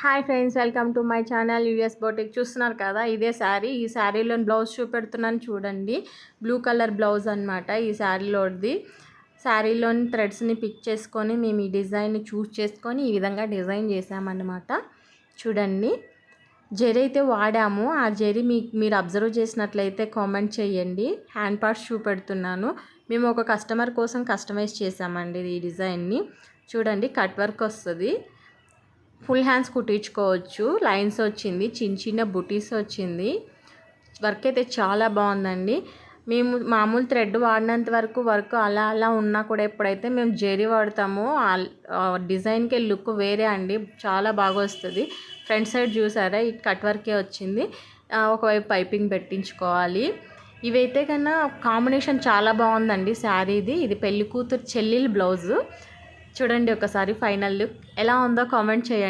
Hi friends, welcome to my channel US boutique. చూస్తున్నారు కదా, ఇదే శారీ. ఈ శారీలో బ్లౌజ్ చూపెడుతున్నాను చూడండి. బ్లూ కలర్ బ్లౌజ్ అనమాట ఈ శారీలోది. శారీలోని థ్రెడ్స్ని పిక్ చేసుకొని మేము ఈ డిజైన్ని చూస్ చేసుకొని ఈ విధంగా డిజైన్ చేసామన్నమాట. చూడండి, జెరీ అయితే వాడాము. ఆ జెరీ మీరు అబ్జర్వ్ చేసినట్లయితే కామెంట్ చేయండి. హ్యాండ్ పార్ట్స్ చూపెడుతున్నాను. మేము ఒక కస్టమర్ కోసం కస్టమైజ్ చేసామండి ఈ డిజైన్ని. చూడండి, కట్ వర్క్ వస్తుంది. ఫుల్ హ్యాండ్స్ కుట్టించుకోవచ్చు. లైన్స్ వచ్చింది, చిన్న చిన్న బుటీస్ వచ్చింది. వర్క్ అయితే చాలా బాగుందండి. మేము మామూలు థ్రెడ్ వాడినంత వరకు వర్క్ అలా అలా ఉన్నా కూడా ఎప్పుడైతే మేము జెరీ వాడతామో డిజైన్కి లుక్ వేరే అండి, చాలా బాగా వస్తుంది. ఫ్రంట్ సైడ్ చూసారా, ఈ కట్ వర్కే వచ్చింది. ఒకవైపు పైపింగ్ పెట్టించుకోవాలి. ఇవైతే కన్నా కాంబినేషన్ చాలా బాగుందండి శారీది. ఇది పెళ్లి కూతురు చెల్లెలు బ్లౌజు. చూడండి ఒకసారి ఫైనల్ లుక్ ఎలా ఉందో కామెంట్ చేయండి.